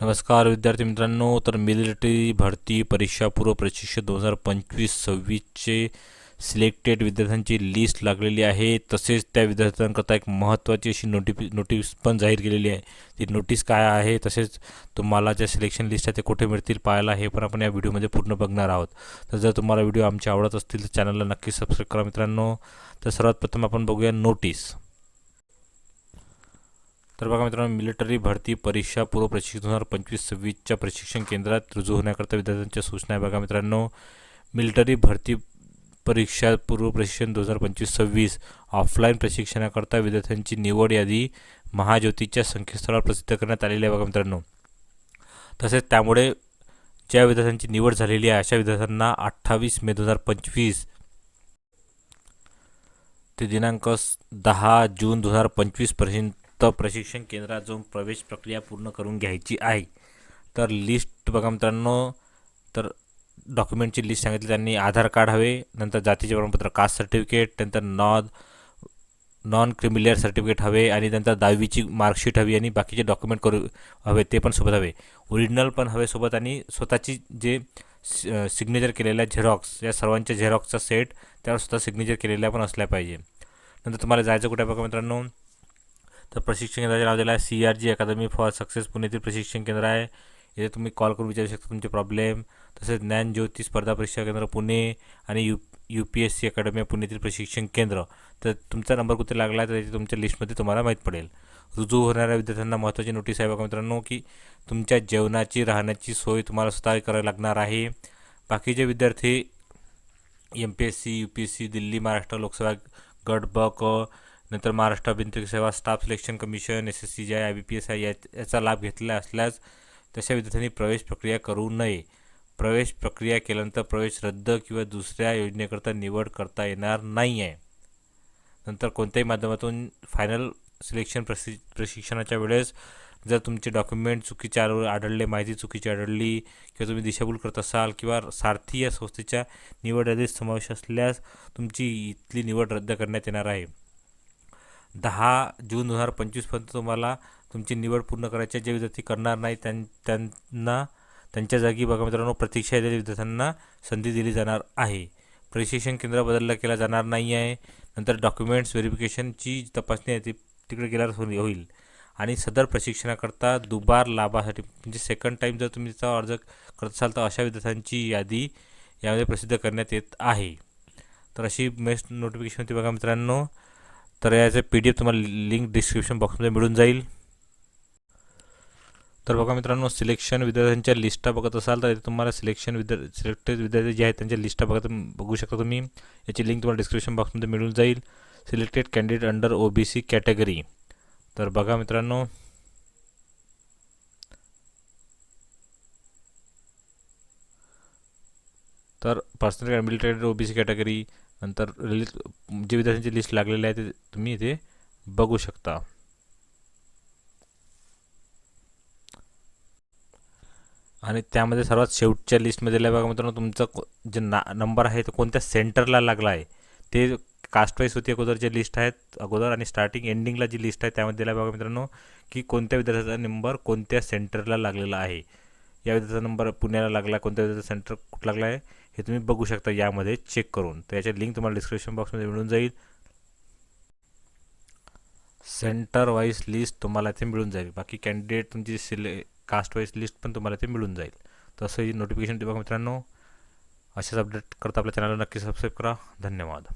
नमस्कार विद्यार्थी मित्रांनो. तर मिलिटरी भरती परीक्षा पूर्व प्रशिक्षण 2025-26चे सिलेक्टेड विद्यार्थ्यांची लिस्ट लागलेली आहे. तसेच त्या विद्यार्थ्यांकरता एक महत्त्वाची अशी नोटीस पण जाहीर केलेली आहे. ती नोटीस काय आहे, तसेच तुम्हाला ज्या सिलेक्शन लिस्ट आहे ते कुठे मिळतील पाहायला, हे पण आपण या व्हिडिओमध्ये पूर्ण बघणार आहोत. तर जर तुम्हाला व्हिडिओ आमचे आवडत असतील तर चॅनलला नक्की सबस्क्राईब करा मित्रांनो. तर सर्वात प्रथम आपण बघूया नोटीस. तर बघा मित्रांनो, मिलिटरी भरती परीक्षा पूर्व प्रशिक्षण 2025-26च्या प्रशिक्षण केंद्रात रुजू होण्याकरता विद्यार्थ्यांच्या सूचना आहे. बघा मित्रांनो, मिलिटरी भरती परीक्षा पूर्व प्रशिक्षण 2025-26 ऑफलाईन प्रशिक्षणाकरता विद्यार्थ्यांची निवड यादी महाज्योतीच्या संकेतस्थळावर प्रसिद्ध करण्यात आलेली आहे. बघा मित्रांनो, तसेच त्यामुळे ज्या विद्यार्थ्यांची निवड झालेली आहे अशा विद्यार्थ्यांना 28 मे 2025 ते दिनांक 10 जून 2025 पर्यंत प्रशिक्षण केंद्रात जाऊन प्रवेश प्रक्रिया पूर्ण करून घ्यायची आहे. तर लिस्ट बघा मित्रांनो, तर डॉक्युमेंटची लिस्ट सांगितली त्यांनी. आधार कार्ड हवे, नंतर जातीचे प्रमाणपत्र कास्ट सर्टिफिकेट, नंतर नॉन क्रिमिलियर सर्टिफिकेट हवे, आणि नंतर 10वीची मार्कशीट हवी, आणि बाकीचे डॉक्युमेंट हवे ते पण सोबत हवे. ओरिजिनल पण हवे सोबत, आणि स्वतःची जे सिग्नेचर केलेल्या झेरॉक्स, या सर्वांच्या झेरॉक्सचा सेट त्यावर स्वतः सिग्नेचर केलेल्या पण असल्या पाहिजे. नंतर तुम्हाला जायचं कुठे बघा मित्रांनो, तर प्रशिक्षण केंद्राचे नाव दिलं आहे CRG अकादमी फॉर सक्सेस पुण्यातील प्रशिक्षण केंद्र आहे. इथे तुम्ही कॉल करून विचारू शकता तुमचे प्रॉब्लेम. तसेच ज्ञानज्योती स्पर्धा परीक्षा केंद्र पुणे आणि UPSC अकॅडमी पुण्यातील प्रशिक्षण केंद्र. तर तुमचा नंबर कुठे लागला आहे तर त्याची तुमच्या लिस्टमध्ये तुम्हाला माहीत पडेल. रुजू होणाऱ्या विद्यार्थ्यांना महत्त्वाची नोटीस आहे बघा मित्रांनो, की तुमच्या जेवणाची राहण्याची सोय तुम्हाला स्वतः करावी लागणार आहे. बाकीचे विद्यार्थी MPSC, UPSC, दिल्ली महाराष्ट्र लोकसेवा गट ब क, नंतर महाराष्ट्र अभियांत्रिकी सेवा staff selection commission SSCI IBPS याचा लाभ घेतला असल्यास तशा विद्यार्थ्यांनी प्रवेश प्रक्रिया करू नये. प्रवेश प्रक्रिया केल्यानंतर प्रवेश रद्द किंवा दुसऱ्या योजनेकरता निवड करता येणार नाही आहे. नंतर कोणत्याही माध्यमातून फायनल सिलेक्शन प्रशिक्षणाच्या वेळेस जर तुमचे डॉक्युमेंट चुकीचे आढळले, माहिती चुकीची आढळली, किंवा तुम्ही दिशाभूल करत असाल, किंवा सारथी या संस्थेच्या निवड यादीत समावेश असल्यास तुमची इथली निवड रद्द करण्यात येणार आहे. 10 जून 2025 पर्यंत तुम्हाला तुमची निवड पूर्ण करायची. जे विद्यार्थी करणार नाही त्यांना त्यांच्या जागी बघा मित्रांनो प्रतीक्षा दिलेल्या विद्यार्थ्यांना संधी दिली जाणार आहे. प्रशिक्षण केंद्र बदलला केला जाणार नाही आहे. नंतर डॉक्युमेंट्स व्हेरिफिकेशनची तपासणी आहे ती तिकडे गेल्यावर होईल. आणि सदर प्रशिक्षणाकरता दुबार लाभासाठी म्हणजे सेकंड टाईम जर तुम्ही त्याचा अर्ज करत असाल तर अशा विद्यार्थ्यांची यादी यामध्ये प्रसिद्ध करण्यात येत आहे. तर अशी मेस्ट नोटिफिकेशन होती बघा मित्रांनो. तर याचे PDF तुम्हाला लिंक डिस्क्रिप्शन बॉक्समध्ये मिळून जाईल. तर बघा मित्रांनो, सिलेक्शन विद्यार्थ्यांच्या लिस्टा बघत असाल तर तुम्हाला सिलेक्टेड विद्यार्थी जे आहेत त्यांच्या लिस्टा बघू शकता तुम्ही. याची लिंक तुम्हाला डिस्क्रिप्शन बॉक्समध्ये मिळून जाईल. Selected candidate under OBC category. तर बघा मित्रांनो, तर पर्सनल मिलिटरी OBC कॅटेगरी नंतर जे विद्यार्थ्यांची लिस्ट लागलेली आहे ते तुम्ही इथे बघू शकता. आणि त्यामध्ये सर्वात शेवटच्या लिस्टमध्ये दिलं आहे बघा मित्रांनो, तुमचा जे नंबर आहे तो कोणत्या सेंटरला लागला आहे ते कास्ट वाईज होती अगोदरचे लिस्ट आहेत अगोदर, आणि स्टार्टिंग एंडिंगला जी लिस्ट आहे त्यामध्ये दिला आहे बघा मित्रांनो, की कोणत्या विद्यार्थ्याचा नंबर कोणत्या सेंटरला लागलेला आहे. या विद्यार्थ्याचा नंबर पुण्याला लागला, कोणत्या विद्यार्थ्याचा सेंटर कुठं लागला आहे हे तुम्ही बघू शकता यामध्ये चेक करून. तर याची लिंक तुम्हाला डिस्क्रिप्शन बॉक्समध्ये मिळून जाईल. सेंटर वाईज लिस्ट तुम्हाला इथे मिळून जाईल. बाकी कॅन्डिडेट तुमची कास्ट वाईज लिस्ट पण तुम्हाला इथे मिळून जाईल. तसं ही नोटिफिकेशन बघा मित्रांनो. अशाच अपडेट करता आपल्या चॅनलला नक्की सबस्क्राईब करा. धन्यवाद.